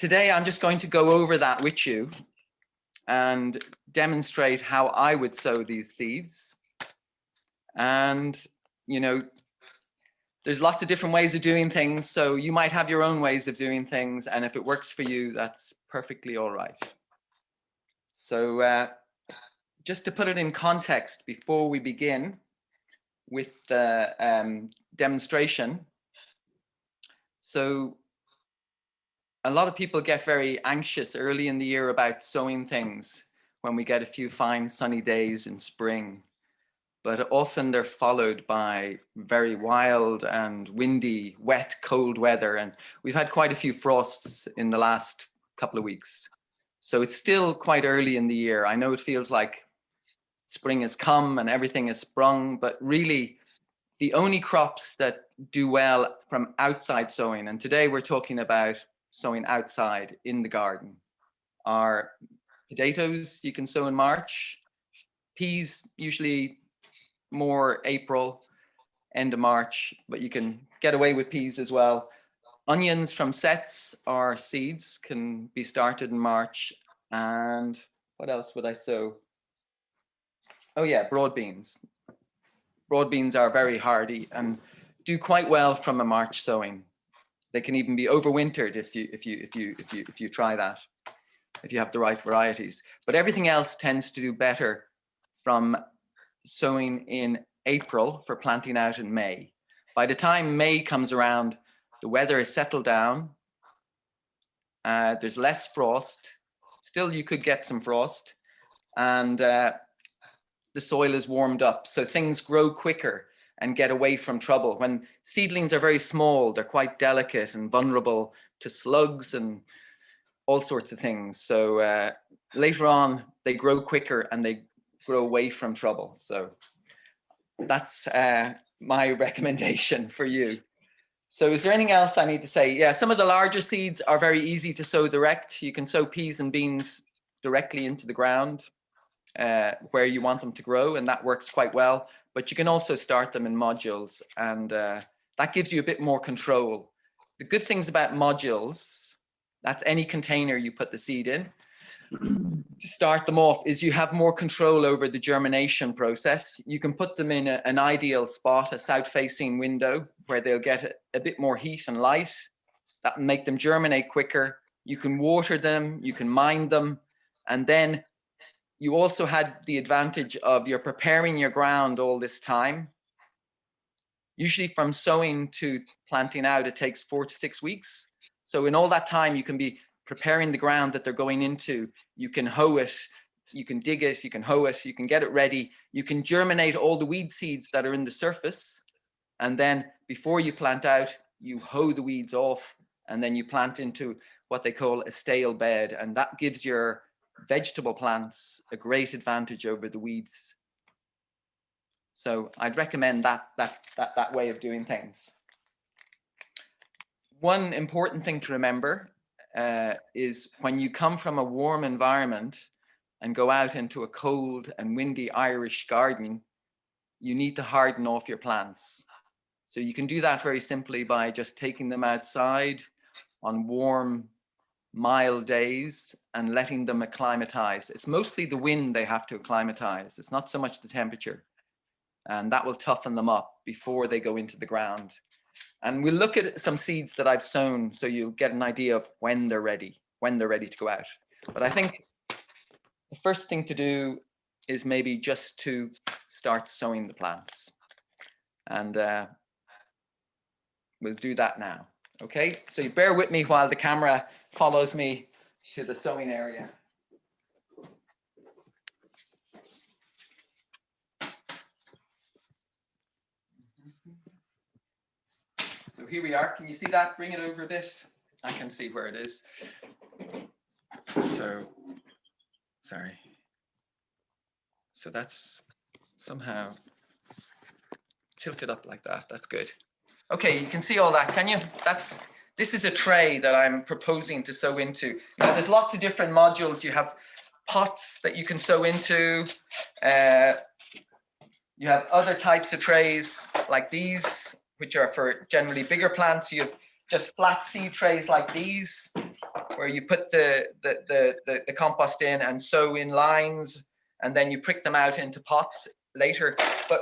today I'm just going to go over that with you and demonstrate how I would sow these seeds. And, you know, there's lots of different ways of doing things, so you might have your own ways of doing things, and if it works for you, that's perfectly all right. So just to put it in context before we begin with the demonstration. So a lot of people get very anxious early in the year about sowing things when we get a few fine sunny days in spring. But often they're followed by very wild and windy, wet, cold weather. And we've had quite a few frosts in the last couple of weeks. So it's still quite early in the year. I know it feels like spring has come and everything has sprung, but really the only crops that do well from outside sowing, and today we're talking about sowing outside in the garden, are potatoes. You can sow in March, peas usually more April, end of March, but you can get away with peas as well. Onions from sets or seeds can be started in March. And what else would I sow? Oh yeah, broad beans. Broad beans are very hardy and do quite well from a March sowing. They can even be overwintered if you try that, if you have the right varieties. But everything else tends to do better from sowing in April for planting out in May. By the time May comes around, the weather is settled down. There's less frost. Still, you could get some frost, and the soil is warmed up, so things grow quicker and get away from trouble. When seedlings are very small, they're quite delicate and vulnerable to slugs and all sorts of things. So later on, they grow quicker and they grow away from trouble. So that's my recommendation for you. So is there anything else I need to say? Yeah, some of the larger seeds are very easy to sow direct. You can sow peas and beans directly into the ground where you want them to grow, and that works quite well. But you can also start them in modules, and that gives you a bit more control. The good things about modules, that's any container you put the seed in, to start them off, is you have more control over the germination process. You can put them in an ideal spot, a south-facing window, where they'll get a bit more heat and light. That will make them germinate quicker. You can water them, you can mind them, and then you also had the advantage of you're preparing your ground all this time. Usually from sowing to planting out, it takes 4 to 6 weeks. So in all that time, you can be preparing the ground that they're going into. You can hoe it, you can dig it, you can hoe it, you can get it ready. You can germinate all the weed seeds that are in the surface. And then before you plant out, you hoe the weeds off, and then you plant into what they call a stale bed. And that gives your vegetable plants a great advantage over the weeds. So I'd recommend that way of doing things. One important thing to remember is when you come from a warm environment and go out into a cold and windy Irish garden, you need to harden off your plants. So you can do that very simply by just taking them outside on warm, mild days and letting them acclimatize. It's mostly the wind they have to acclimatize. It's not so much the temperature. And that will toughen them up before they go into the ground. And we'll look at some seeds that I've sown so you'll get an idea of when they're ready to go out. But I think the first thing to do is maybe just to start sowing the plants. And we'll do that now. Okay, so you bear with me while the camera follows me to the sowing area. So here we are. Can you see that? Bring it over a bit. I can see where it is. So, sorry. So that's somehow tilted up like that. That's good. Okay, you can see all that, can you? This is a tray that I'm proposing to sow into. Now, there's lots of different modules. You have pots that you can sow into. You have other types of trays like these, which are for generally bigger plants. You have just flat seed trays like these. where you put the compost in and sow in lines, and then you prick them out into pots later. But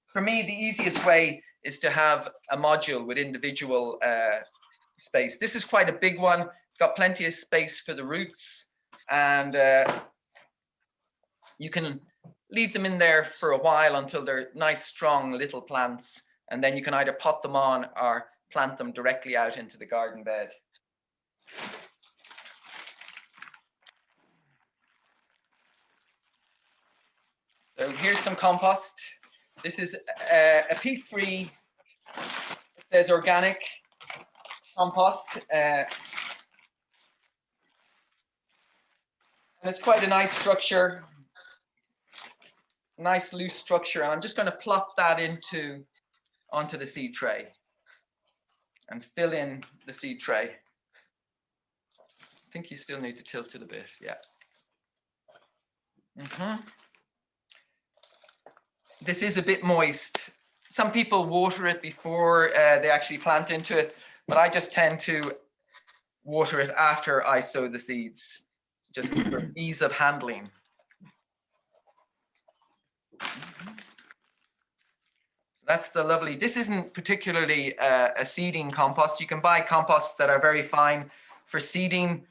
for me, the easiest way is to have a module with individual space. This is quite a big one. It's got plenty of space for the roots, and you can leave them in there for a while until they're nice, strong little plants, and then you can either pot them on or plant them directly out into the garden bed. So here's some compost. This is a peat-free, it says organic compost. And it's quite a nice structure, nice loose structure. And I'm just going to plop that onto the seed tray and fill in the seed tray. I think you still need to tilt it a bit, yeah. This is a bit moist. Some people water it before they actually plant into it, but I just tend to water it after I sow the seeds, just for ease of handling. That's the lovely, this isn't particularly a seeding compost. You can buy composts that are very fine for seeding.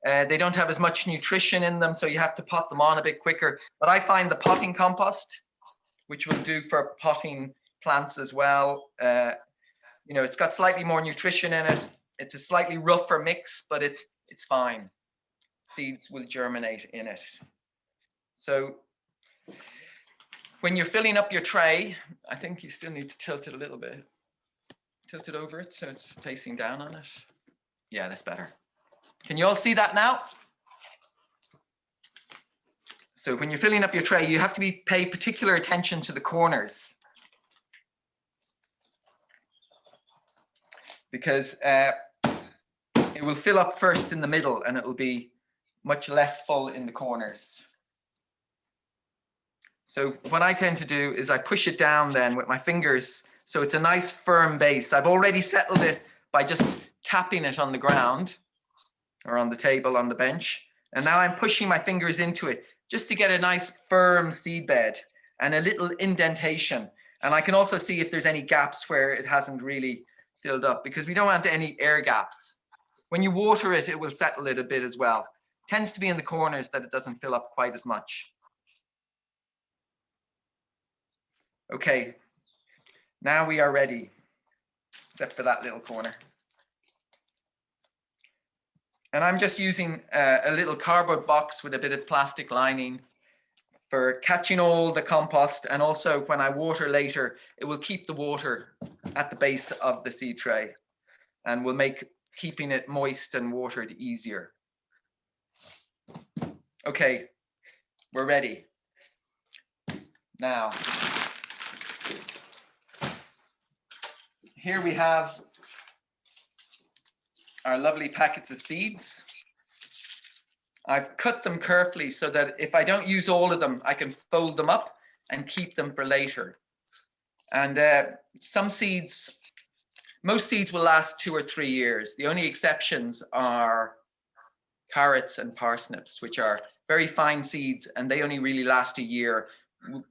They don't have as much nutrition in them, so you have to pot them on a bit quicker. But I find the potting compost, which will do for potting plants as well. You know, it's got slightly more nutrition in it. It's a slightly rougher mix, but it's fine. Seeds will germinate in it. So when you're filling up your tray, I think you still need to tilt it a little bit. Tilt it over it so it's facing down on it. Yeah, that's better. Can you all see that now? So when you're filling up your tray, you have to pay particular attention to the corners, because it will fill up first in the middle and it will be much less full in the corners. So what I tend to do is I push it down then with my fingers, so it's a nice firm base. I've already settled it by just tapping it on the ground or on the table, on the bench. And now I'm pushing my fingers into it just to get a nice firm seed bed and a little indentation. And I can also see if there's any gaps where it hasn't really filled up, because we don't want any air gaps. When you water it, it will settle it a bit as well. It tends to be in the corners that it doesn't fill up quite as much. Okay, now we are ready, except for that little corner. And I'm just using a little cardboard box with a bit of plastic lining for catching all the compost, and also when I water later, it will keep the water at the base of the seed tray and will make keeping it moist and watered easier. Okay, we're ready. Now, here we have our lovely packets of seeds. I've cut them carefully so that if I don't use all of them, I can fold them up and keep them for later. And some seeds, most seeds will last 2 or 3 years. The only exceptions are carrots and parsnips, which are very fine seeds, and they only really last a year.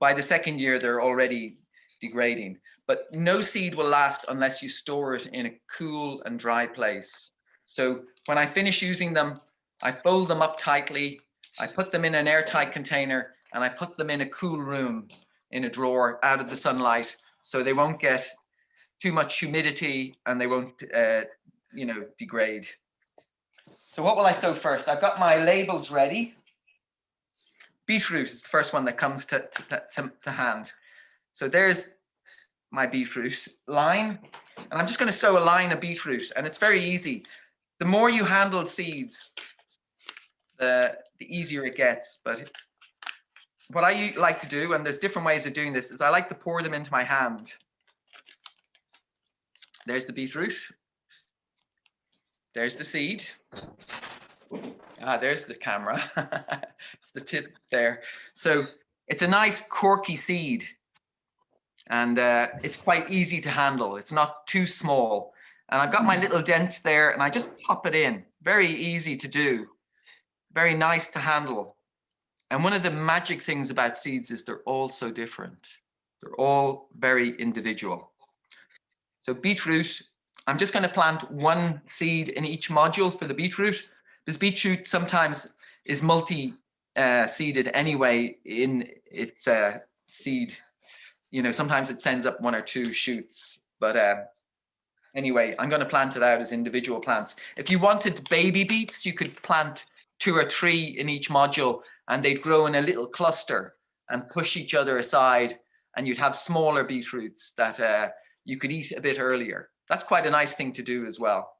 By the second year, they're already degrading. But no seed will last unless you store it in a cool and dry place. So when I finish using them, I fold them up tightly, I put them in an airtight container, and I put them in a cool room in a drawer out of the sunlight, so they won't get too much humidity and they won't, you know, degrade. So what will I sow first? I've got my labels ready. Beetroot is the first one that comes to hand. So there's my beetroot line, and I'm just going to sow a line of beetroot, and it's very easy. The more you handle seeds, the easier it gets. But what I like to do, and there's different ways of doing this, is I like to pour them into my hand. There's the beetroot. There's the seed. Ah, there's the camera. It's the tip there. So it's a nice corky seed, and it's quite easy to handle. It's not too small. And I've got my little dents there, and I just pop it in. very easy to do, very nice to handle. And one of the magic things about seeds is they're all so different. They're all very individual. So beetroot, I'm just going to plant one seed in each module for the beetroot, because beetroot sometimes is multi-seeded anyway in its seed. You know, sometimes it sends up 1 or 2 shoots, but anyway, I'm going to plant it out as individual plants. If you wanted baby beets, you could plant 2 or 3 in each module, and they'd grow in a little cluster and push each other aside, and you'd have smaller beetroots that you could eat a bit earlier. That's quite a nice thing to do as well.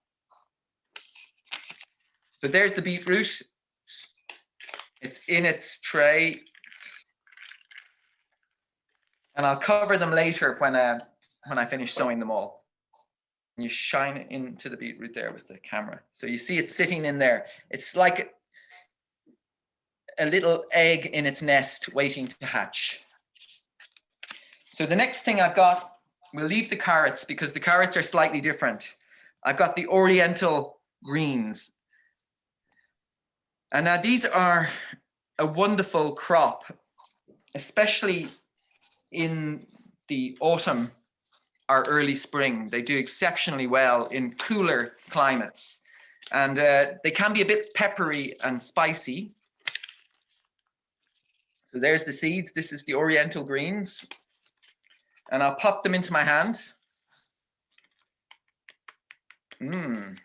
So there's the beetroot. It's in its tray. And I'll cover them later when I finish sowing them all. And you shine it into the beetroot there with the camera. So you see it sitting in there. It's like a little egg in its nest waiting to hatch. So the next thing I've got, we'll leave the carrots because the carrots are slightly different. I've got the Oriental Greens. And now these are a wonderful crop, especially in the autumn or early spring. They do exceptionally well in cooler climates. And they can be a bit peppery and spicy. So there's the seeds. This is the Oriental Greens. And I'll pop them into my hand. And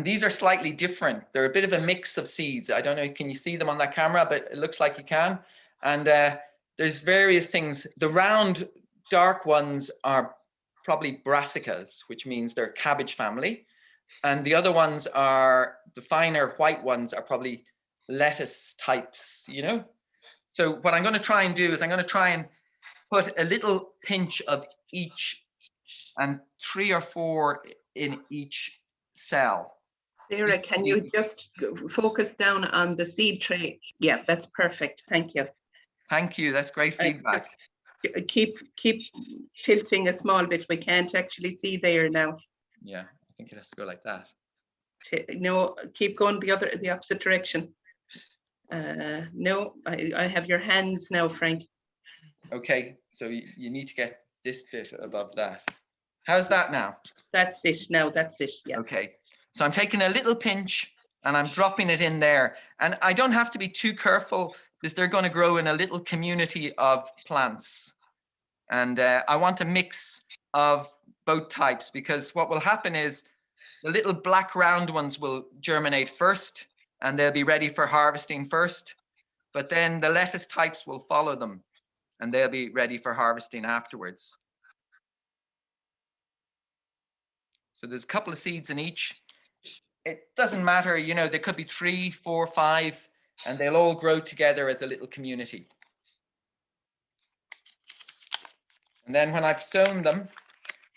these are slightly different. They're a bit of a mix of seeds. I don't know, can you see them on that camera? But it looks like you can. And there's various things. The round dark ones are probably brassicas, which means they're cabbage family. And the other ones are, the finer white ones are probably lettuce types, you know? So what I'm going to try and do is I'm going to try and put a little pinch of each and 3 or 4 in each cell. Sarah, can you just focus down on the seed tray? Yeah, that's perfect. Thank you. Thank you. That's great feedback. Keep tilting a small bit. We can't actually see there now. Yeah, I think it has to go like that. No, keep going the opposite direction. No, I have your hands now, Frank. Okay, so you need to get this bit above that. How's that now? That's it now, that's it, yeah. Okay, so I'm taking a little pinch and I'm dropping it in there. And I don't have to be too careful because they're going to grow in a little community of plants. And I want a mix of both types, because what will happen is the little black round ones will germinate first and they'll be ready for harvesting first. But then the lettuce types will follow them and they'll be ready for harvesting afterwards. So there's a couple of seeds in each. It doesn't matter, you know, there could be 3, 4, 5, and they'll all grow together as a little community. And then when I've sown them,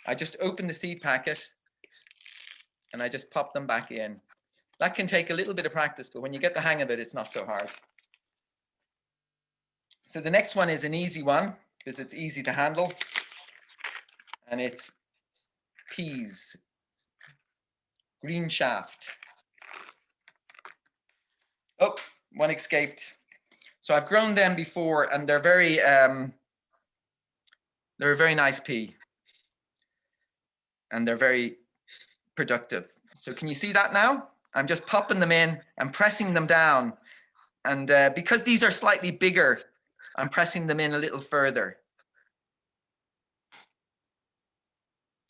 I just open the seed packet and I just pop them back in. That can take a little bit of practice, but when you get the hang of it, it's not so hard. So the next one is an easy one because it's easy to handle, and it's peas, green shaft. Oh, one escaped. So I've grown them before, and they're a very nice pea, and they're very productive. So can you see that now? I'm just popping them in and pressing them down, and because these are slightly bigger, I'm pressing them in a little further.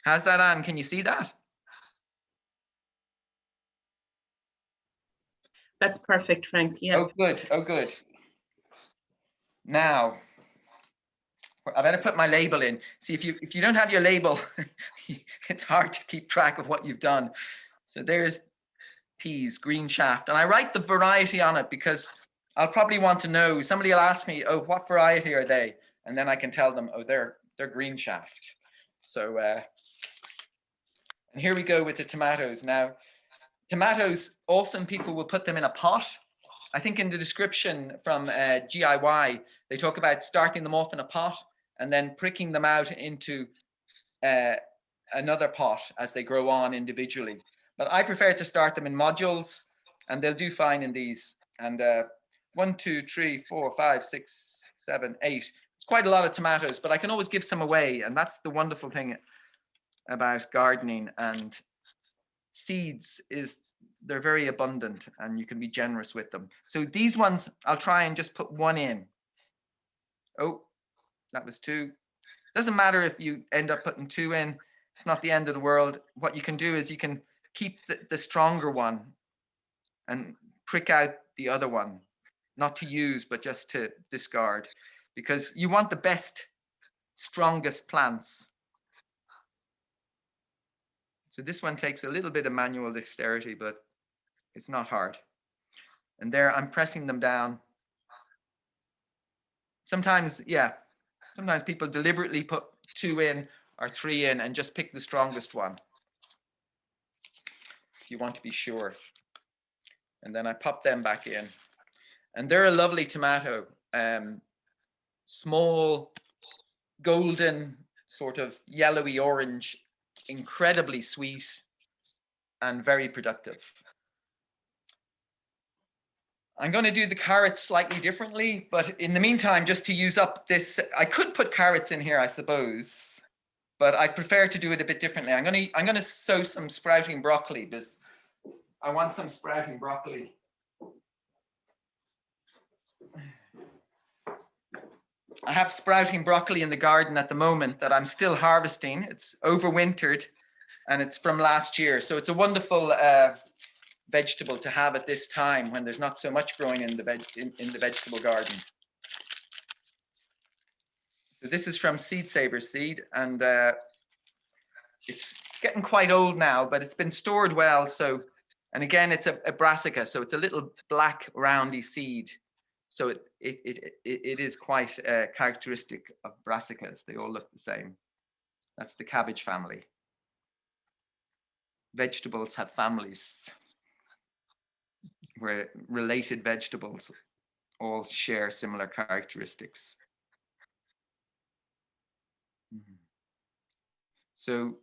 How's that, Anne? Can you see that? That's perfect, Frank. Yeah. Oh, good. Oh, good. Now, I better put my label in. See, if you don't have your label, it's hard to keep track of what you've done. So there's peas, green shaft. And I write the variety on it because I'll probably want to know. Somebody will ask me, oh, what variety are they? And then I can tell them, oh, they're green shaft. So, and here we go with the tomatoes. Now, tomatoes, often people will put them in a pot. I think in the description from GIY, they talk about starting them off in a pot and then pricking them out into another pot as they grow on individually. But I prefer to start them in modules, and they'll do fine in these. And 1, 2, 3, 4, 5, 6, 7, 8. It's quite a lot of tomatoes, but I can always give some away. And that's the wonderful thing about gardening and seeds, is they're very abundant and you can be generous with them. So these ones, I'll try and just put 1 in. Oh, that was 2. Doesn't matter if you end up putting 2 in. It's not the end of the world. What you can do is you can keep the stronger one and prick out the other one, not to use, but just to discard, because you want the best, strongest plants. So this one takes a little bit of manual dexterity, but it's not hard. And there I'm pressing them down. Sometimes, yeah, sometimes people deliberately put 2 in or 3 in and just pick the strongest one, if you want to be sure. And then I pop them back in. And they're a lovely tomato. Small, golden, sort of yellowy orange, incredibly sweet and very productive. I'm going to do the carrots slightly differently, but in the meantime, just to use up this, I could put carrots in here, I suppose, but I prefer to do it a bit differently. I'm going to sow some sprouting broccoli, because I want some sprouting broccoli. I have sprouting broccoli in the garden at the moment that I'm still harvesting. It's overwintered and it's from last year. So it's a wonderful vegetable to have at this time when there's not so much growing in the vegetable garden. So this is from Seed Saver Seed, and it's getting quite old now, but it's been stored well. So, and again, it's a brassica, so it's a little black roundy seed. So it is quite characteristic of brassicas. They all look the same. That's the cabbage family. Vegetables have families where related vegetables all share similar characteristics. So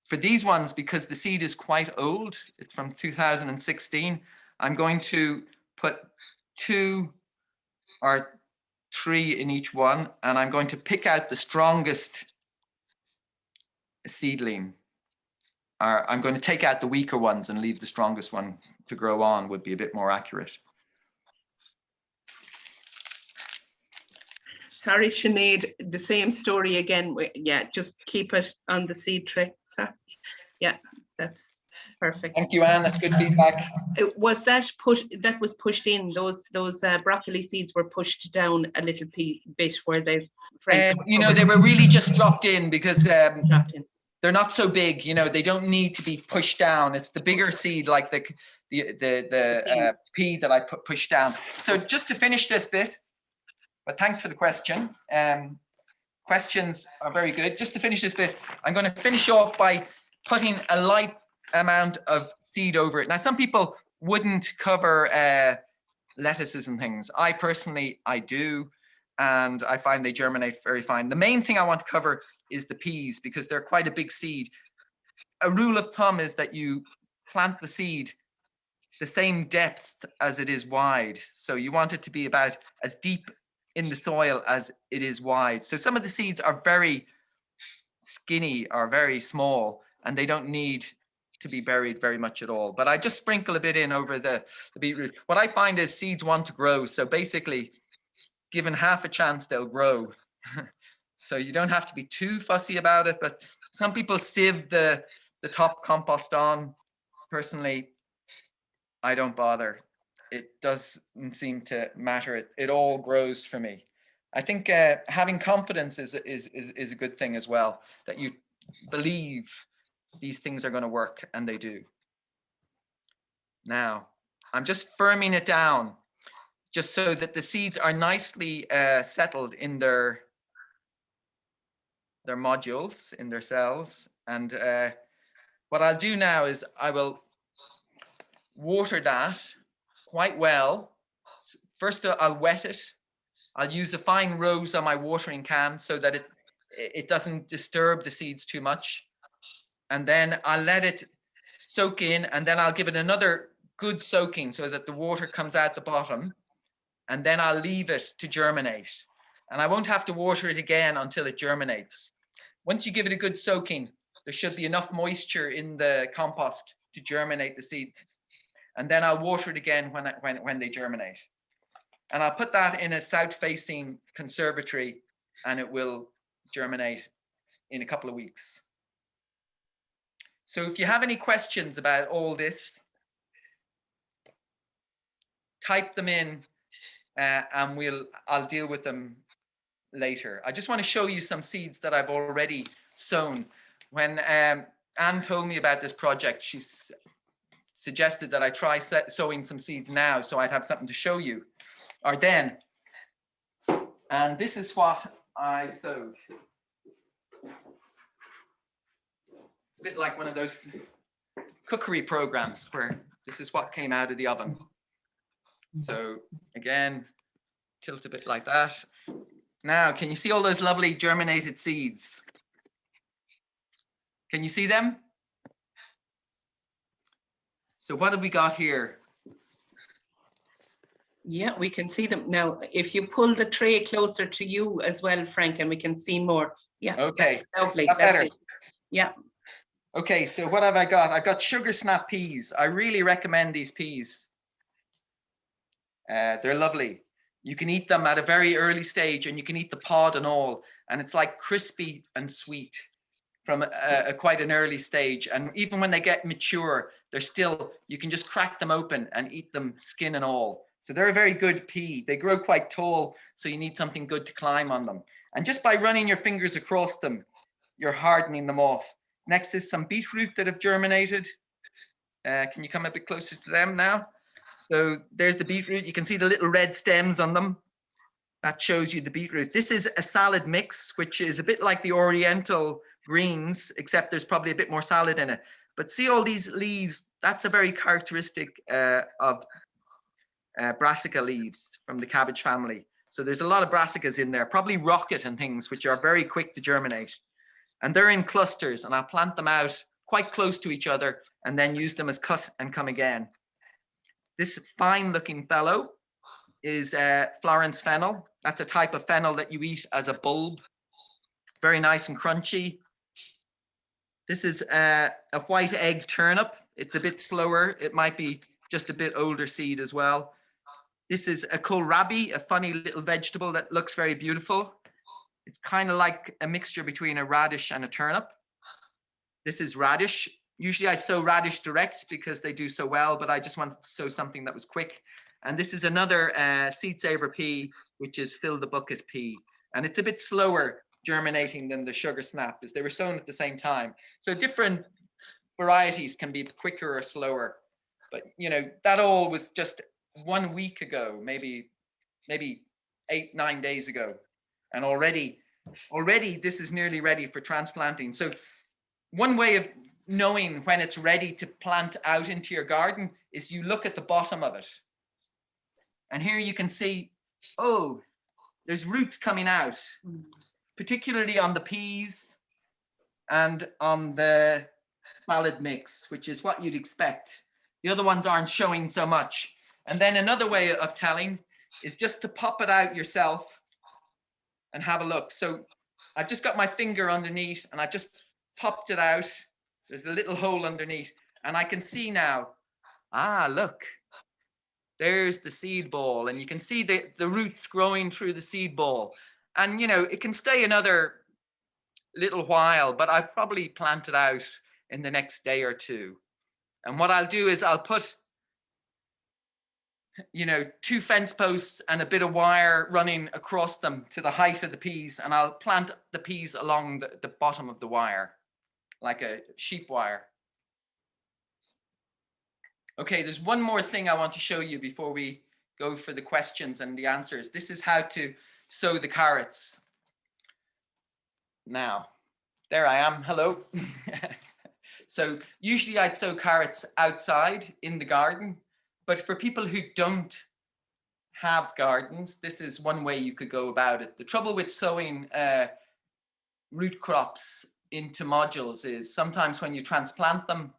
for these ones, because the seed is quite old, it's from 2016, I'm going to put 2 or 3 in each one, and I'm going to pick out the strongest seedling. Or I'm going to take out the weaker ones and leave the strongest one to grow on, would be a bit more accurate. Sorry, Sinead, the same story again. Yeah, just keep it on the seed tray. Sorry. Yeah, that's perfect. Thank you, Anne. That's good feedback. Was that was pushed in? Those broccoli seeds were pushed down a little bit where they. You know, they were really just dropped in because dropped in. They're not so big. You know, they don't need to be pushed down. It's the bigger seed, like the pea that I pushed down. So just to finish this bit, but thanks for the question. Questions are very good. Just to finish this bit, I'm going to finish off by putting a light amount of seed over it. Now, some people wouldn't cover lettuces and things. I personally do, and I find they germinate very fine. The main thing I want to cover is the peas, because they're quite a big seed. A rule of thumb is that you plant the seed the same depth as it is wide. So you want it to be about as deep in the soil as it is wide. So some of the seeds are very skinny or very small, and they don't need to be buried very much at all. But I just sprinkle a bit in over the beetroot. What I find is seeds want to grow. So basically, given half a chance, they'll grow. So you don't have to be too fussy about it. But some people sieve the top compost on. Personally, I don't bother. It doesn't seem to matter. It all grows for me. I think having confidence is a good thing as well, that you believe these things are going to work, and they do. Now, I'm just firming it down just so that the seeds are nicely settled in their modules, in their cells. And what I'll do now is I will water that quite well. First, I'll wet it. I'll use a fine rose on my watering can so that it doesn't disturb the seeds too much. And then I'll let it soak in, and then I'll give it another good soaking so that the water comes out the bottom, and then I'll leave it to germinate. And I won't have to water it again until it germinates. Once you give it a good soaking, there should be enough moisture in the compost to germinate the seeds. And then I'll water it again when they germinate. And I'll put that in a south-facing conservatory, and it will germinate in a couple of weeks. So if you have any questions about all this, type them in, and I'll deal with them later. I just want to show you some seeds that I've already sown. When Anne told me about this project, she suggested that I try sowing some seeds now so I'd have something to show you, or then. And this is what I sowed. It's a bit like one of those cookery programs where this is what came out of the oven. So again, tilt a bit like that. Now, can you see all those lovely germinated seeds? Can you see them? So what have we got here? Yeah, we can see them. Now, if you pull the tray closer to you as well, Frank, and we can see more. Yeah, okay. That's lovely. That's better. it. Yeah. Okay, so what have I got? I've got sugar snap peas. I really recommend these peas. They're lovely. You can eat them at a very early stage, and you can eat the pod and all, and it's like crispy and sweet from quite an early stage. And even when they get mature, they're still, you can just crack them open and eat them skin and all. So they're a very good pea. They grow quite tall, so you need something good to climb on them. And just by running your fingers across them, you're hardening them off. Next is some beetroot that have germinated. Can you come a bit closer to them now? So there's the beetroot. You can see the little red stems on them. That shows you the beetroot. This is a salad mix, which is a bit like the Oriental Greens, except there's probably a bit more salad in it. But see all these leaves? That's a very characteristic of brassica leaves from the cabbage family. So there's a lot of brassicas in there, probably rocket and things, which are very quick to germinate. And they're in clusters, and I'll plant them out quite close to each other and then use them as cut and come again. This fine looking fellow is Florence Fennel. That's a type of fennel that you eat as a bulb. Very nice and crunchy. This is a white egg turnip. It's a bit slower. It might be just a bit older seed as well. This is a kohlrabi, a funny little vegetable that looks very beautiful. It's kind of like a mixture between a radish and a turnip. This is radish. Usually I'd sow radish direct because they do so well, but I just wanted to sow something that was quick. And this is another seed saver pea, which is fill the bucket pea. And it's a bit slower germinating than the sugar snap, as they were sown at the same time. So different varieties can be quicker or slower. But you know, that all was just 1 week ago, maybe 8-9 days ago. And already this is nearly ready for transplanting. So one way of knowing when it's ready to plant out into your garden is you look at the bottom of it. And here you can see, oh, there's roots coming out, particularly on the peas and on the salad mix, which is what you'd expect. The other ones aren't showing so much. And then another way of telling is just to pop it out yourself and have a look. So I've just got my finger underneath and I've just popped it out. There's a little hole underneath and I can see now, look, there's the seed ball, and you can see the roots growing through the seed ball. And you know, it can stay another little while, but I'll probably plant it out in the next day or two. And what I'll do is I'll put, you know, 2 fence posts and a bit of wire running across them to the height of the peas, and I'll plant the peas along the bottom of the wire, like a sheep wire. Okay, there's one more thing I want to show you before we go for the questions and the answers. This is how to sow the carrots. Now, there I am, hello. So usually I'd sow carrots outside in the garden, but for people who don't have gardens, this is one way you could go about it. The trouble with sowing root crops into modules is sometimes when you transplant them,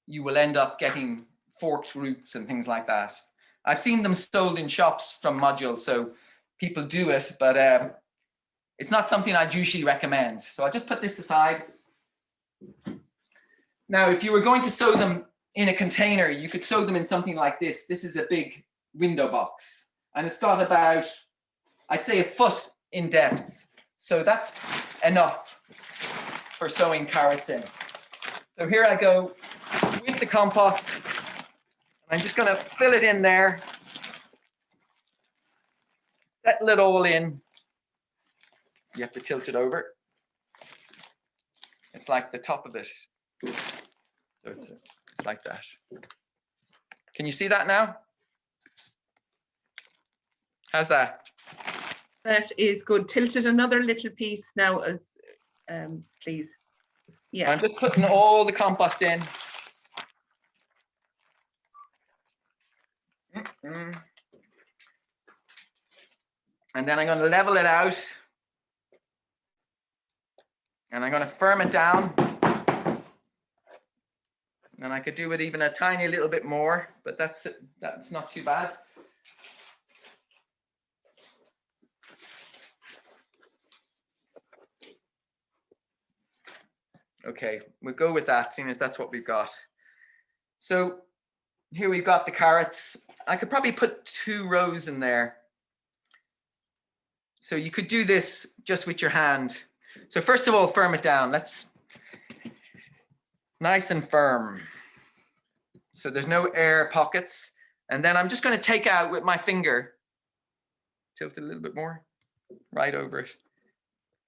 you will end up getting forked roots and things like that. I've seen them sold in shops from modules, so people do it, but it's not something I'd usually recommend. So I'll just put this aside. Now, if you were going to sow them in a container, you could sow them in something like this. This is a big window box, and it's got about, I'd say, a foot in depth. So that's enough for sowing carrots in. So here I go with the compost. I'm just going to fill it in there, settle it all in. You have to tilt it over. It's like the top of it. So it's like that. Can you see that now? How's that? That is good. Tilt it another little piece now, as please. Yeah. I'm just putting all the compost in. And then I'm going to level it out. And I'm going to firm it down. And I could do it even a tiny little bit more, but that's not too bad. Okay, we'll go with that, seeing as that's what we've got. So here we've got the carrots. I could probably put 2 rows in there. So you could do this just with your hand. So first of all, firm it down. Let's nice and firm. So there's no air pockets. And then I'm just going to take out with my finger, tilt it a little bit more, right over it,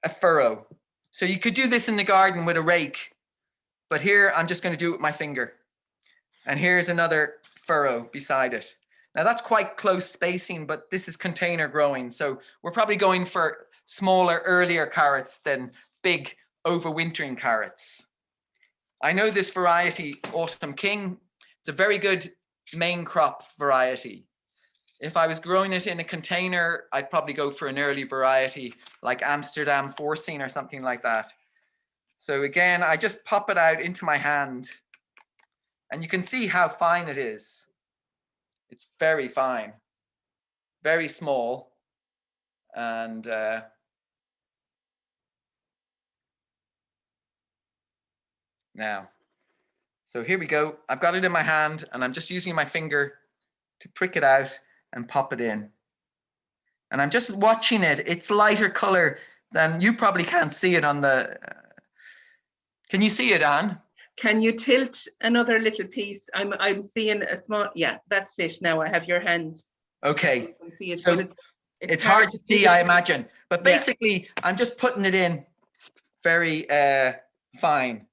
a furrow. So you could do this in the garden with a rake, but here I'm just going to do it with my finger. And here's another furrow beside it. Now that's quite close spacing, but this is container growing. So we're probably going for smaller, earlier carrots than big overwintering carrots. I know this variety, Autumn King, it's a very good main crop variety. If I was growing it in a container, I'd probably go for an early variety like Amsterdam Forcing or something like that. So again, I just pop it out into my hand and you can see how fine it is. It's very fine, very small. And now, so here we go. I've got it in my hand and I'm just using my finger to prick it out and pop it in. And I'm just watching it. It's lighter color than, you probably can't see it on the, can you see it, Anne? Can you tilt another little piece? I'm seeing a small, yeah, that's it now. I have your hands. Okay. I see it, So but it's hard to see, I imagine. But basically, I'm just putting it in very fine.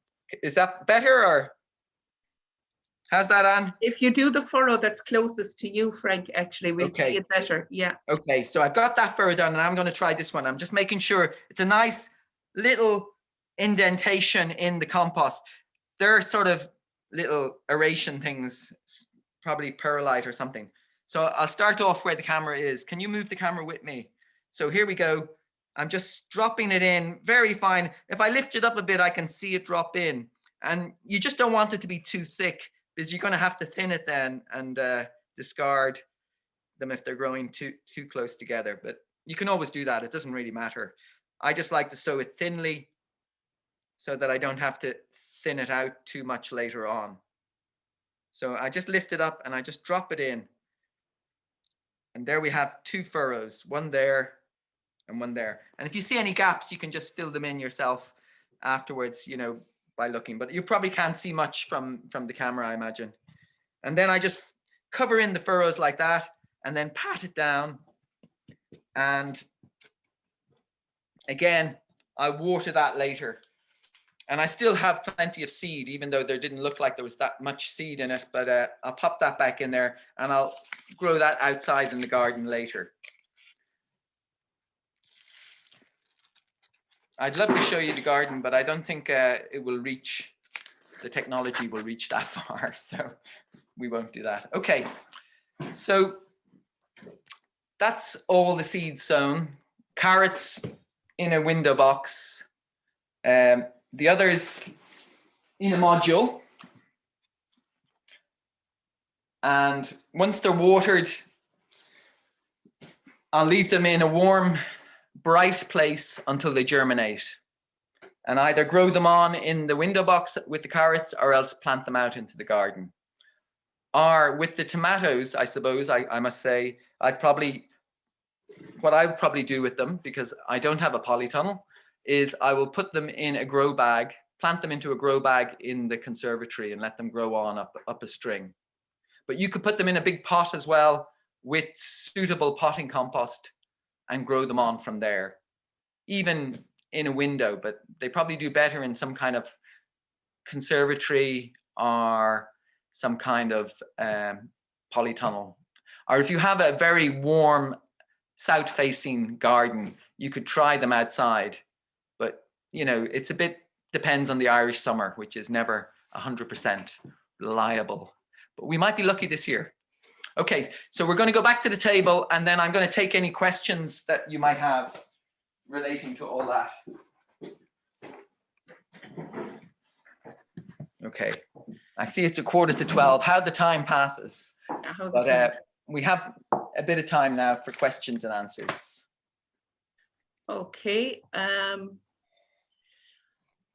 Is that better, or how's that, Anne? If you do the furrow that's closest to you, Frank, actually, we'll see it better. Yeah. Okay, so I've got that furrow done and I'm going to try this one. I'm just making sure it's a nice little indentation in the compost. There are sort of little aeration things, probably perlite or something. So I'll start off where the camera is. Can you move the camera with me? So here we go. I'm just dropping it in very fine. If I lift it up a bit, I can see it drop in. And you just don't want it to be too thick because you're going to have to thin it then and discard them if they're growing too close together. But you can always do that. It doesn't really matter. I just like to sow it thinly so that I don't have to thin it out too much later on. So I just lift it up and I just drop it in. And there we have 2 furrows, one there and one there. And if you see any gaps, you can just fill them in yourself afterwards, you know, by looking. But you probably can't see much from the camera, I imagine. And then I just cover in the furrows like that and then pat it down. And again, I water that later. And I still have plenty of seed, even though there didn't look like there was that much seed in it. But I'll pop that back in there and I'll grow that outside in the garden later. I'd love to show you the garden, but I don't think it will reach, the technology will reach that far. So we won't do that. Okay, so that's all the seeds sown. Carrots in a window box. The others in a module. And once they're watered, I'll leave them in a warm, bright place until they germinate, and either grow them on in the window box with the carrots or else plant them out into the garden. Or with the tomatoes, I suppose, I must say, what I would probably do with them, because I don't have a polytunnel, is I will put them in a grow bag, plant them into a grow bag in the conservatory and let them grow on up a string. But you could put them in a big pot as well with suitable potting compost and grow them on from there, even in a window, but they probably do better in some kind of conservatory or some kind of polytunnel. Or if you have a very warm south-facing garden, you could try them outside. But, you know, it's a bit, depends on the Irish summer, which is never 100% reliable. But we might be lucky this year. Okay, so we're going to go back to the table, and then I'm going to take any questions that you might have relating to all that. Okay, I see it's 11:45. How the time passes. But we have a bit of time now for questions and answers. Okay.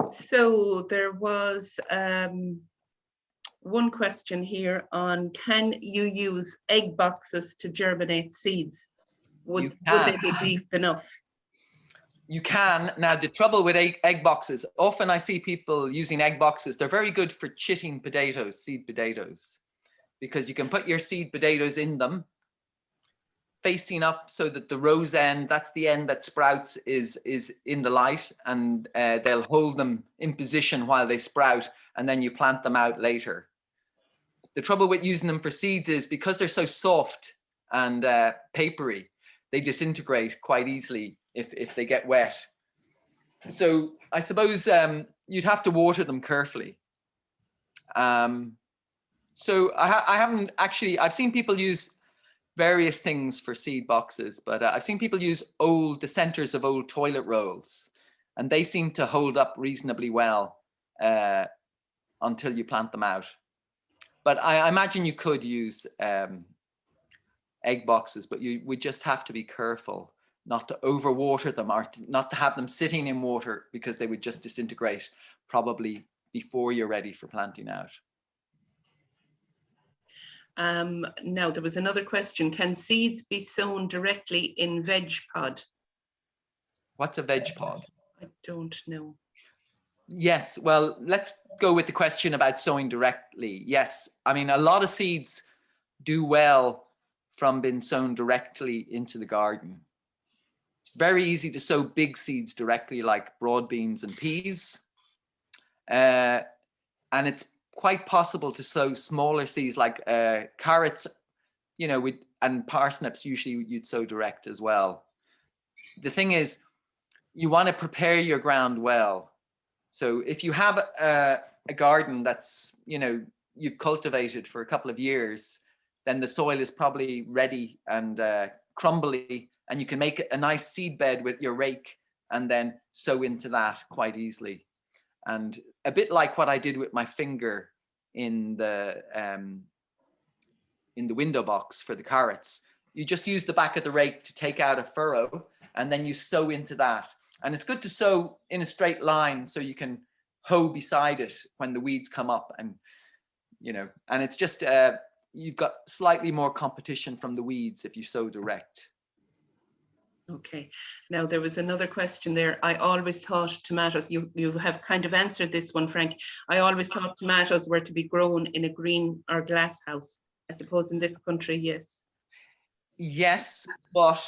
So there was one question here on, can you use egg boxes to germinate seeds? Would they be deep enough? You can. Now, the trouble with egg boxes, often I see people using egg boxes. They're very good for chitting potatoes, seed potatoes, because you can put your seed potatoes in them facing up so that the rose end, that's the end that sprouts, is in the light, and they'll hold them in position while they sprout, and then you plant them out later. The trouble with using them for seeds is because they're so soft and papery, they disintegrate quite easily if they get wet. So I suppose you'd have to water them carefully. So I haven't actually, I've seen people use various things for seed boxes, but I've seen people use the centers of old toilet rolls, and they seem to hold up reasonably well until you plant them out. But I imagine you could use egg boxes, but you would just have to be careful not to overwater them or not to have them sitting in water, because they would just disintegrate probably before you're ready for planting out. Now, there was another question. Can seeds be sown directly in veg pod? What's a veg pod? I don't know. Yes, well, let's go with the question about sowing directly. Yes, I mean, a lot of seeds do well from being sown directly into the garden. It's very easy to sow big seeds directly, like broad beans and peas. And it's quite possible to sow smaller seeds like carrots, you know, and parsnips. Usually you'd sow direct as well. The thing is, you want to prepare your ground well. So if you have a garden that's, you know, you've cultivated for a couple of years, then the soil is probably ready and crumbly, and you can make a nice seed bed with your rake and then sow into that quite easily. And a bit like what I did with my finger in the window box for the carrots, you just use the back of the rake to take out a furrow, and then you sow into that. And it's good to sow in a straight line so you can hoe beside it when the weeds come up, and you know, and it's just you've got slightly more competition from the weeds if you sow direct. Okay, now there was another question there. I always thought tomatoes, you have kind of answered this one, Frank. I always thought tomatoes were to be grown in a green or glass house. I suppose in this country, yes. Yes, but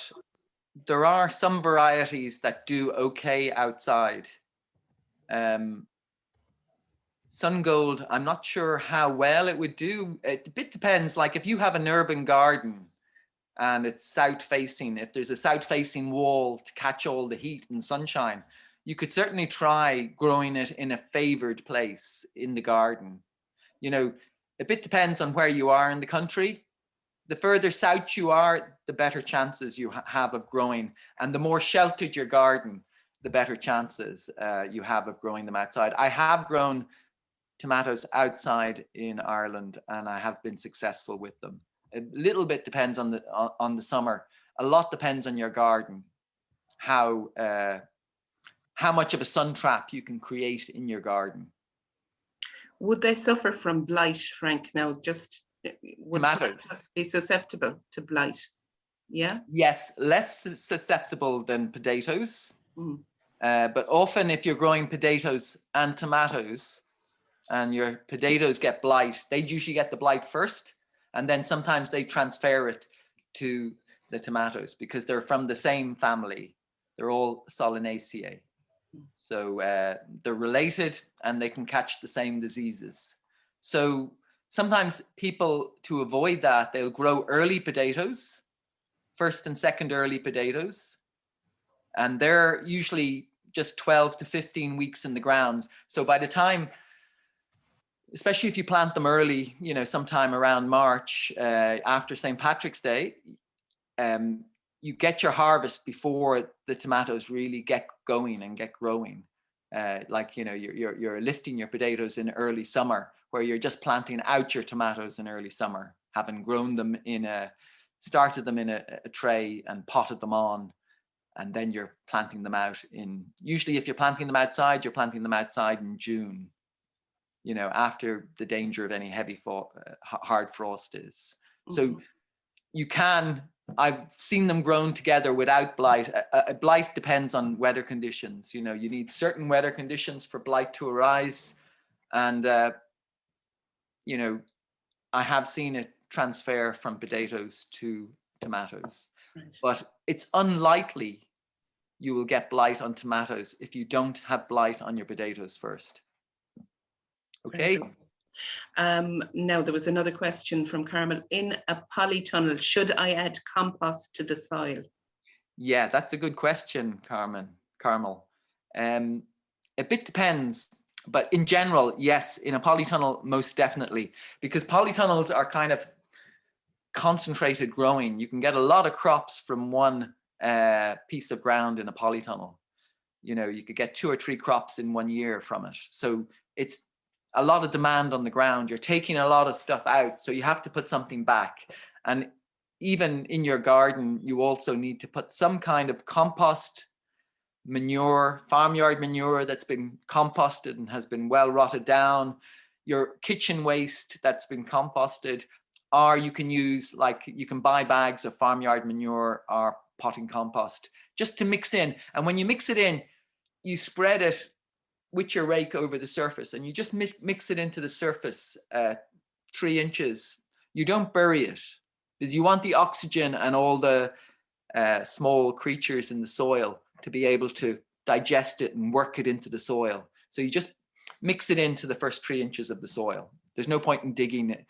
there are some varieties that do okay outside. Sun Gold, I'm not sure how well it would do. It a bit depends. Like if you have an urban garden and it's south facing, if there's a south facing wall to catch all the heat and sunshine, you could certainly try growing it in a favored place in the garden. You know, a bit depends on where you are in the country. The further south you are, the better chances you have of growing, and the more sheltered your garden, the better chances you have of growing them outside. I have grown tomatoes outside in Ireland, and I have been successful with them. A little bit depends on the summer. A lot depends on your garden, how much of a sun trap you can create in your garden. Would they suffer from blight, Frank? Now, just would Tomatoes be susceptible to blight? Yeah. Yes, less susceptible than potatoes. Mm. But often if you're growing potatoes and tomatoes and your potatoes get blight, they'd usually get the blight first. And then sometimes they transfer it to the tomatoes because they're from the same family. They're all Solanaceae. So they're related and they can catch the same diseases. So sometimes people, to avoid that, they'll grow early potatoes, first and second early potatoes. And they're usually just 12 to 15 weeks in the ground. So by the time, especially if you plant them early, you know, sometime around March, after St. Patrick's Day, you get your harvest before the tomatoes really get going and get growing. Like, you know, you're lifting your potatoes in early summer, where you're just planting out your tomatoes in early summer, having grown them started them in a tray and potted them on. And then you're planting them out usually if you're planting them outside, you're planting them outside in June, you know, after the danger of any heavy hard frost is. So I've seen them grown together without blight. Blight depends on weather conditions. You know, you need certain weather conditions for blight to arise. And, you know, I have seen it transfer from potatoes to tomatoes. Right. But it's unlikely you will get blight on tomatoes if you don't have blight on your potatoes first. Okay. Now there was another question from Carmel. In a polytunnel, should I add compost to the soil? Yeah, that's a good question, Carmel. A bit depends, but in general, yes, in a polytunnel, most definitely, because polytunnels are kind of concentrated growing. You can get a lot of crops from one piece of ground in a polytunnel. You know, you could get 2 or 3 crops in 1 year from it. So it's a lot of demand on the ground. You're taking a lot of stuff out, so you have to put something back. And even in your garden, you also need to put some kind of compost, manure, farmyard manure that's been composted and has been well rotted down, your kitchen waste that's been composted, or you can use, like, you can buy bags of farmyard manure or potting compost just to mix in. And when you mix it in, you spread it with your rake over the surface, and you just mix it into the surface 3 inches. You don't bury it because you want the oxygen and all the small creatures in the soil to be able to digest it and work it into the soil. So you just mix it into the first 3 inches of the soil. There's no point in digging it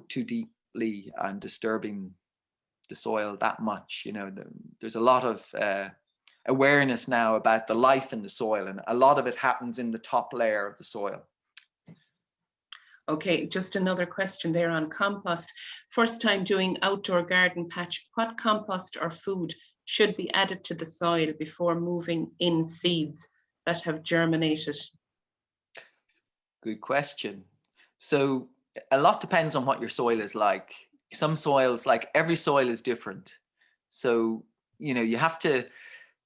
too deeply and disturbing the soil that much. You know, there's a lot of awareness now about the life in the soil, and a lot of it happens in the top layer of the soil. Okay, just another question there on compost. First time doing outdoor garden patch, what compost or food should be added to the soil before moving in seeds that have germinated? Good question. So a lot depends on what your soil is like. Some soils, like every soil is different. So, you know, you have to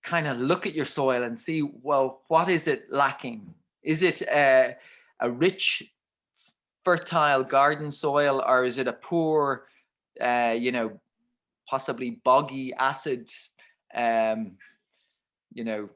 kind of look at your soil and see, well, what is it lacking? Is it a rich, fertile garden soil, or is it a poor, you know, possibly boggy, acid, you know,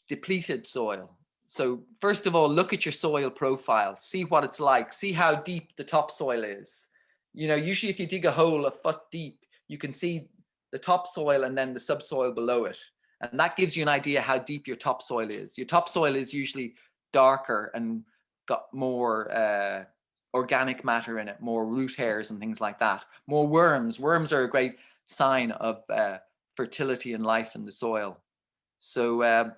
depleted soil? So first of all, look at your soil profile, see what it's like, see how deep the topsoil is. You know, usually if you dig a hole a foot deep, you can see the topsoil and then the subsoil below it. And that gives you an idea how deep your topsoil is. Your topsoil is usually darker and got more organic matter in it, more root hairs and things like that, more worms. Worms are a great sign of fertility and life in the soil. So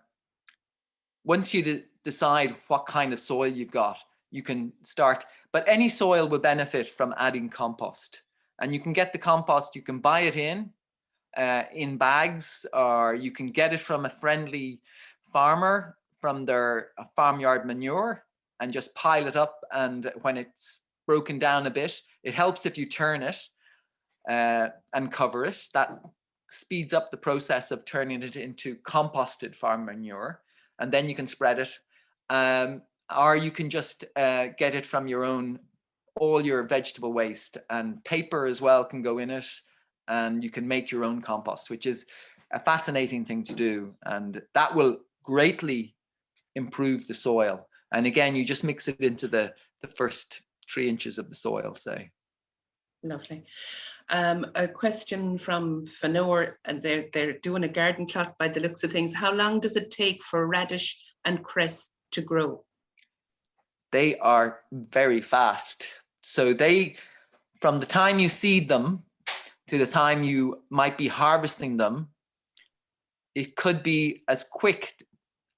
once you decide what kind of soil you've got, you can start, but any soil will benefit from adding compost. And you can get the compost, you can buy it in bags, or you can get it from a friendly farmer from their farmyard manure, and just pile it up. And when it's broken down a bit, it helps if you turn it and cover it. That speeds up the process of turning it into composted farm manure, and then you can spread it. Or you can just get it from all your vegetable waste, and paper as well can go in it, and you can make your own compost, which is a fascinating thing to do, and that will greatly improve the soil. And again, you just mix it into the first 3 inches of the soil, say. Lovely. A question from Fennel, and they're doing a garden plot by the looks of things. How long does it take for radish and cress to grow? They are very fast. So from the time you seed them to the time you might be harvesting them, it could be as quick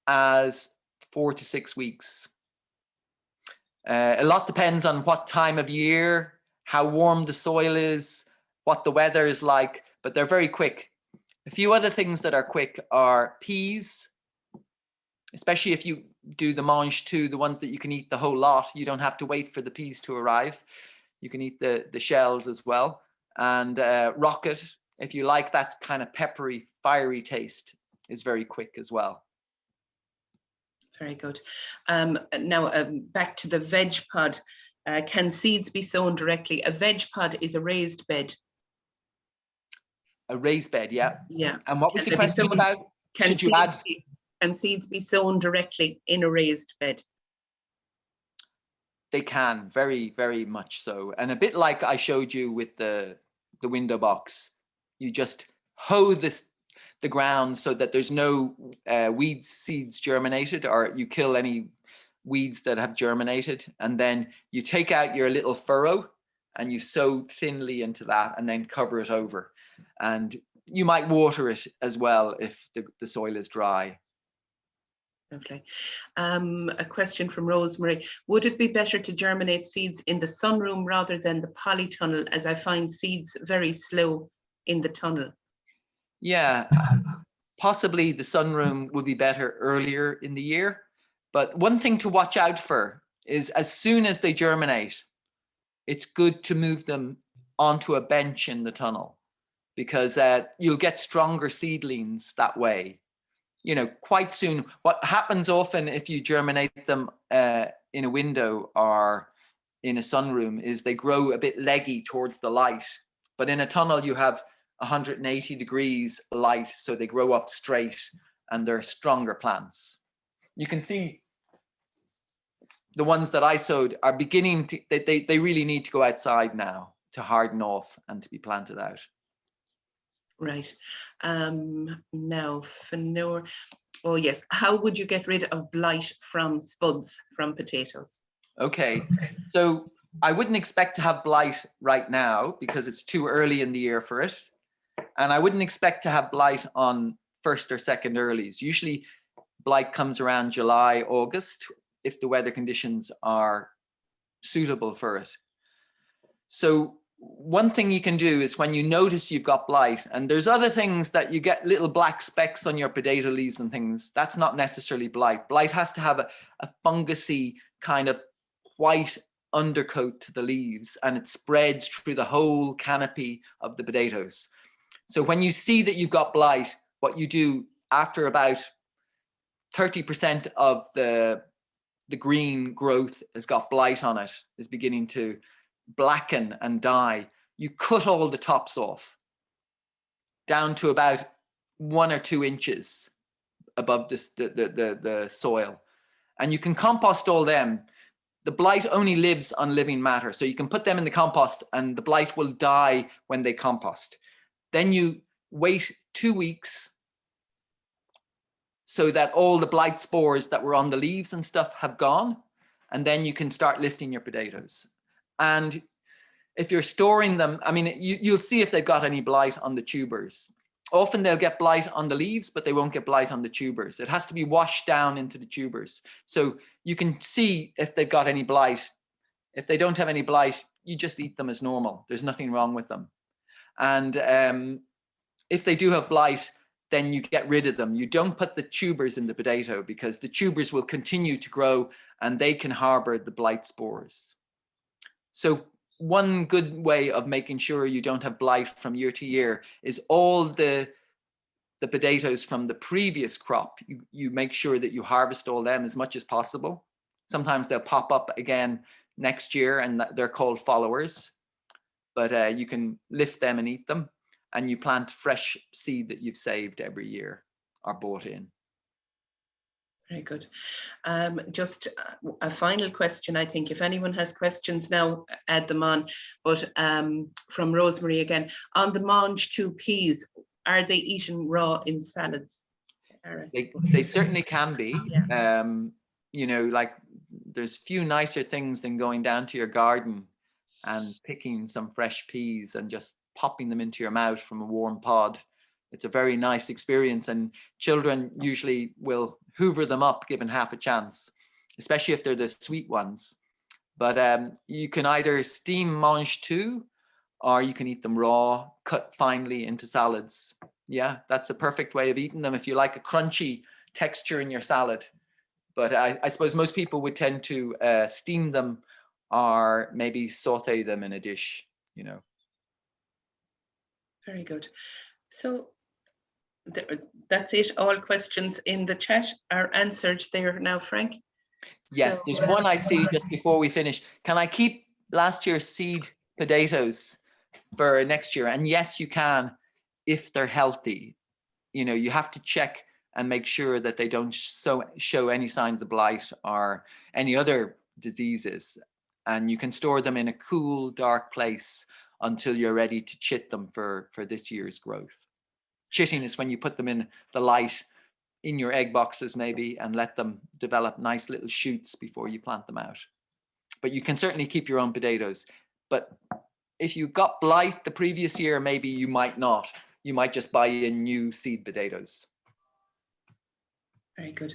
as 4 to 6 weeks. A lot depends on what time of year, how warm the soil is, what the weather is like, but they're very quick. A few other things that are quick are peas, especially if you do the mange too, the ones that you can eat the whole lot. You don't have to wait for the peas to arrive. You can eat the shells as well. And rocket, if you like that kind of peppery, fiery taste, is very quick as well. Very good. Now back to the veg pod. Can seeds be sown directly? A veg pod is a raised bed. A raised bed, yeah. Yeah. And what was the question about? Should you add? Can seeds be sown directly in a raised bed? They can, very, very much so. And a bit like I showed you with the window box, you just hoe the ground so that there's no weed seeds germinated, or you kill any weeds that have germinated. And then you take out your little furrow and you sow thinly into that, and then cover it over. And you might water it as well if the soil is dry. Okay. A question from Rosemary. Would it be better to germinate seeds in the sunroom rather than the polytunnel, as I find seeds very slow in the tunnel? Yeah, possibly the sunroom would be better earlier in the year. But one thing to watch out for is as soon as they germinate, it's good to move them onto a bench in the tunnel, because you'll get stronger seedlings that way. Quite soon. What happens often if you germinate them in a window or in a sunroom is they grow a bit leggy towards the light. But in a tunnel, you have 180 degrees light, so they grow up straight and they're stronger plants. You can see the ones that I sowed are beginning to, they really need to go outside now to harden off and to be planted out. Right. Now, Fennel, oh yes, how would you get rid of blight from spuds, from potatoes? Okay, so I wouldn't expect to have blight right now because it's too early in the year for it. And I wouldn't expect to have blight on first or second earlies. Usually blight comes around July, August, if the weather conditions are suitable for it. So one thing you can do is when you notice you've got blight, and there's other things that you get little black specks on your potato leaves and things, that's not necessarily blight. Blight has to have a fungusy kind of white undercoat to the leaves, and it spreads through the whole canopy of the potatoes. So when you see that you've got blight, what you do after about 30% of the green growth has got blight on it, is beginning to blacken and die, you cut all the tops off down to about 1 or 2 inches above the soil, and you can compost all them. The blight only lives on living matter, so you can put them in the compost and the blight will die when they compost. Then you wait 2 weeks so that all the blight spores that were on the leaves and stuff have gone, and then you can start lifting your potatoes. And if you're storing them, I mean, you'll see if they've got any blight on the tubers. Often they'll get blight on the leaves, but they won't get blight on the tubers. It has to be washed down into the tubers. So you can see if they've got any blight. If they don't have any blight, you just eat them as normal. There's nothing wrong with them. And if they do have blight, then you get rid of them. You don't put the tubers in the potato, because the tubers will continue to grow and they can harbor the blight spores. So one good way of making sure you don't have blight from year to year is all the potatoes from the previous crop, you make sure that you harvest all them as much as possible. Sometimes they'll pop up again next year and they're called followers, but you can lift them and eat them, and you plant fresh seed that you've saved every year or bought in. Very good. Just a final question. I think if anyone has questions now, add them on. But from Rosemary again, on the mange 2 peas, are they eaten raw in salads? They certainly can be. Yeah. You know, like there's few nicer things than going down to your garden and picking some fresh peas and just popping them into your mouth from a warm pod. It's a very nice experience, and children usually will hoover them up given half a chance, especially if they're the sweet ones. But you can either steam mange 2, or you can eat them raw, cut finely into salads. Yeah, that's a perfect way of eating them if you like a crunchy texture in your salad. But I suppose most people would tend to steam them or maybe saute them in a dish, you know. Very good. So that's it. All questions in the chat are answered there now, Frank. Yes, so, there's one I see just before we finish. Can I keep last year's seed potatoes for next year? And yes, you can, if they're healthy. You know, you have to check and make sure that they don't show any signs of blight or any other diseases. And you can store them in a cool, dark place until you're ready to chit them for this year's growth. Chitting is when you put them in the light in your egg boxes maybe and let them develop nice little shoots before you plant them out. But you can certainly keep your own potatoes. But if you got blight the previous year, maybe you might not. You might just buy in new seed potatoes. Very good.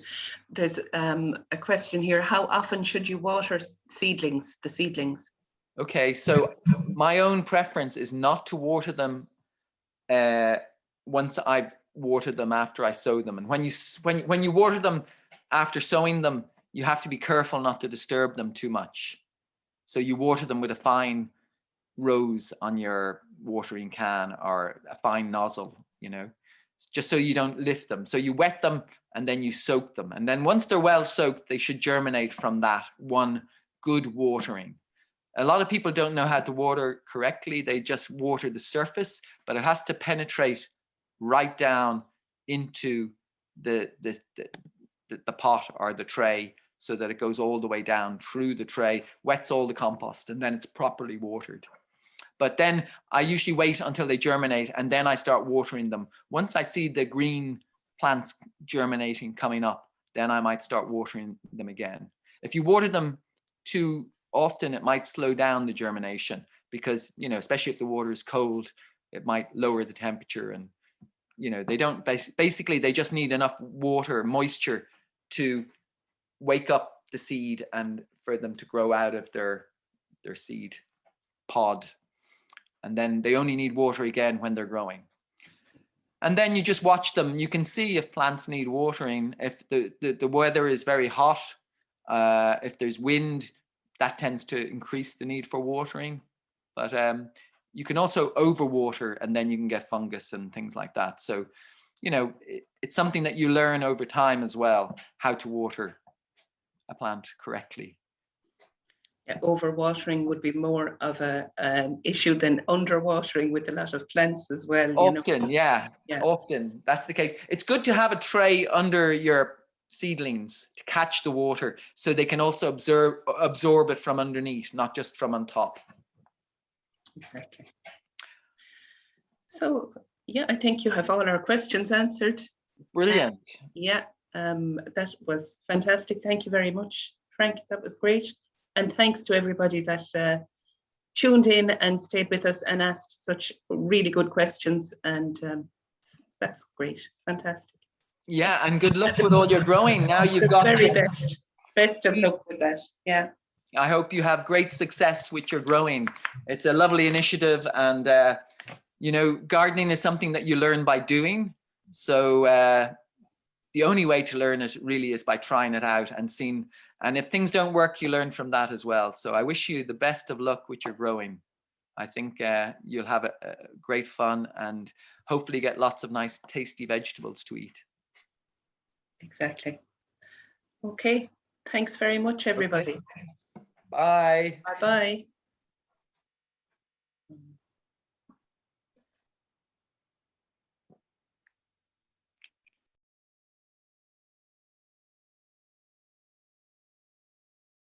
There's a question here. How often should you water the seedlings? Okay, so my own preference is not to water them once I've watered them after I sow them. And when you water them after sowing them, you have to be careful not to disturb them too much. So you water them with a fine rose on your watering can or a fine nozzle, you know, just so you don't lift them. So you wet them and then you soak them. And then once they're well soaked, they should germinate from that one good watering. A lot of people don't know how to water correctly. They just water the surface, but it has to penetrate right down into the pot or the tray so that it goes all the way down through the tray, wets all the compost, and then it's properly watered. But then I usually wait until they germinate and then I start watering them. Once I see the green plants germinating coming up, then I might start watering them again. If you water them too often, it might slow down the germination because, you know, especially if the water is cold, it might lower the temperature. And, you know, they don't basically, they just need enough water, moisture to wake up the seed and for them to grow out of their seed pod. And then they only need water again when they're growing. And then you just watch them. You can see if plants need watering. If the weather is very hot, if there's wind, that tends to increase the need for watering. But you can also overwater and then you can get fungus and things like that. So, you know, it's something that you learn over time as well, how to water a plant correctly. Yeah, overwatering would be more of an issue than underwatering with a lot of plants as well. Often, yeah, often that's the case. It's good to have a tray under your seedlings to catch the water so they can also absorb it from underneath, not just from on top. Exactly. So, yeah, I think you have all our questions answered. Brilliant. Yeah, that was fantastic. Thank you very much, Frank. That was great. And thanks to everybody that tuned in and stayed with us and asked such really good questions. And that's great. Fantastic. Yeah, and good luck with all your growing. Now you've got the very best of luck with that. Yeah. I hope you have great success with your growing. It's a lovely initiative, and you know, gardening is something that you learn by doing. So the only way to learn it really is by trying it out and seeing. And if things don't work, you learn from that as well. So I wish you the best of luck with your growing. I think you'll have a great fun and hopefully get lots of nice, tasty vegetables to eat. Exactly. Okay. Thanks very much, everybody. Bye. Bye-bye.